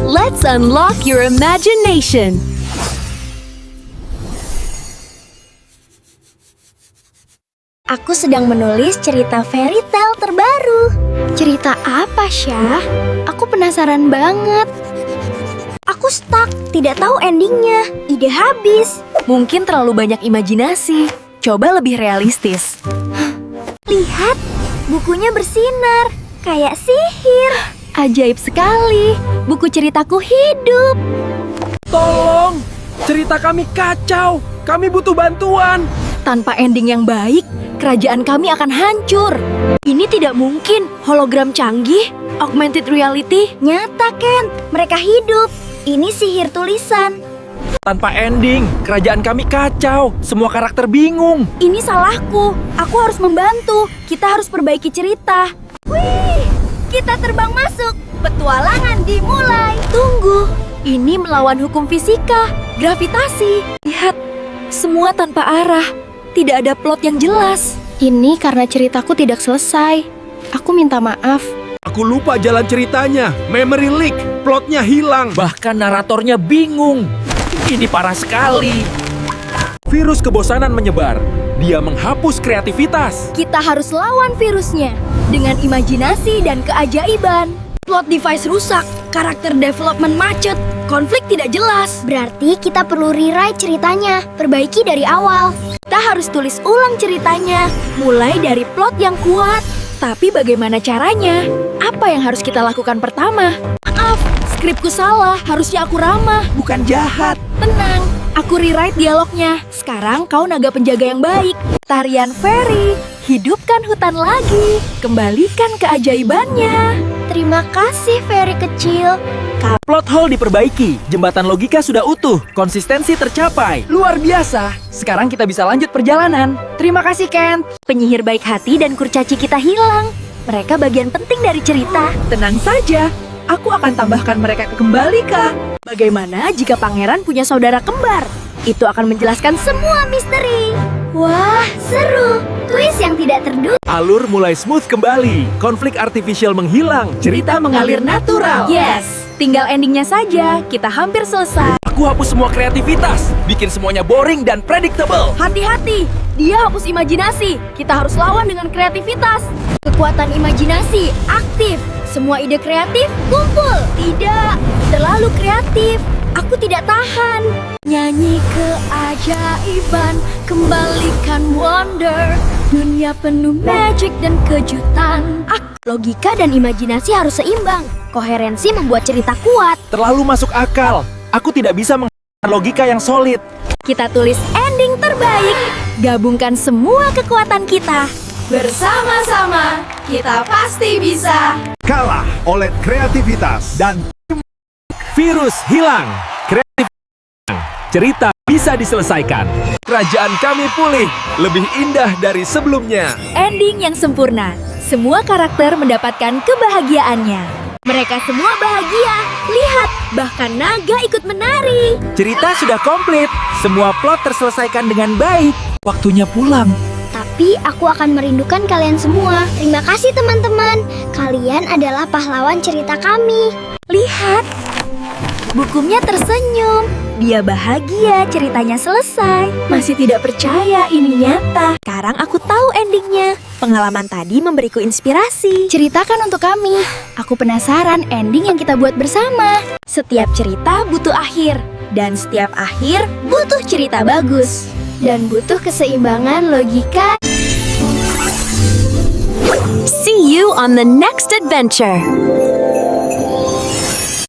Let's unlock your imagination. Aku sedang menulis cerita fairy tale terbaru. Cerita apa, Syah? Aku penasaran banget. Aku stuck, tidak tahu endingnya. Ide habis. Mungkin terlalu banyak imajinasi. Coba lebih realistis. Lihat, bukunya bersinar. Kayak sihir. Ajaib sekali. Buku ceritaku hidup. Tolong! Cerita kami kacau. Kami butuh bantuan. Tanpa ending yang baik, kerajaan kami akan hancur. Ini tidak mungkin. Hologram canggih, augmented reality. Nyata, Ken. Mereka hidup. Ini sihir tulisan. Tanpa ending, kerajaan kami kacau. Semua karakter bingung. Ini salahku. Aku harus membantu. Kita harus perbaiki cerita. Wih! Kita terbang masuk. Petualangan dimulai. Tunggu, ini melawan hukum fisika, gravitasi. Lihat, semua tanpa arah. Tidak ada plot yang jelas. Ini karena ceritaku tidak selesai. Aku minta maaf. Aku lupa jalan ceritanya. Memory leak. Plotnya hilang. Bahkan naratornya bingung. Ini parah sekali. Virus kebosanan menyebar. Dia menghapus kreativitas. Kita harus lawan virusnya dengan imajinasi dan keajaiban. Plot device rusak, karakter development macet, konflik tidak jelas. Berarti kita perlu rewrite ceritanya, perbaiki dari awal. Kita harus tulis ulang ceritanya, mulai dari plot yang kuat. Tapi bagaimana caranya? Apa yang harus kita lakukan pertama? Maaf, skripku salah, harusnya aku ramah. Bukan jahat. Tenang, aku rewrite dialognya. Sekarang kau naga penjaga yang baik. Tarian fairy, hidupkan hutan lagi. Kembalikan keajaibannya. Terima kasih, fairy kecil. Plot hole diperbaiki. Jembatan logika sudah utuh. Konsistensi tercapai. Luar biasa. Sekarang kita bisa lanjut perjalanan. Terima kasih, Ken. Penyihir baik hati dan kurcaci kita hilang. Mereka bagian penting dari cerita. Tenang saja, aku akan tambahkan mereka ke Kembalika. Bagaimana jika pangeran punya saudara kembar? Itu akan menjelaskan semua misteri. Wah, seru. Twist yang tidak terduga. Alur mulai smooth kembali. Konflik artificial menghilang. Cerita mengalir natural. Yes, tinggal endingnya saja. Kita hampir selesai. Aku hapus semua kreativitas. Bikin semuanya boring dan predictable. Hati-hati, dia hapus imajinasi. Kita harus lawan dengan kreativitas. Kekuatan imajinasi aktif. Semua ide kreatif kumpul. Tidak, terlalu kreatif. Aku tidak tahan. Nyanyi keajaiban, kembalikan wonder. Dunia penuh magic dan kejutan. Logika dan imajinasi harus seimbang. Koherensi membuat cerita kuat. Terlalu masuk akal. Aku tidak bisa menggunakan logika yang solid. Kita tulis ending terbaik. Gabungkan semua kekuatan kita. Bersama-sama, kita pasti bisa. Kalah oleh kreativitas dan Virus hilang. Kreativitas hilang. Cerita bisa diselesaikan. Kerajaan kami pulih. Lebih indah dari sebelumnya. Ending yang sempurna. Semua karakter mendapatkan kebahagiaannya. Mereka semua bahagia. Lihat, bahkan naga ikut menari. Cerita sudah komplit. Semua plot terselesaikan dengan baik. Waktunya pulang. Tapi aku akan merindukan kalian semua. Terima kasih teman-teman. Kalian adalah pahlawan cerita kami. Lihat, bukunya tersenyum. Dia bahagia, ceritanya selesai. Masih tidak percaya ini nyata. Sekarang aku tahu endingnya. Pengalaman tadi memberiku inspirasi. Ceritakan untuk kami. Aku penasaran ending yang kita buat bersama. Setiap cerita butuh akhir. Dan setiap akhir butuh cerita bagus. Dan butuh keseimbangan logika. See you on the next adventure.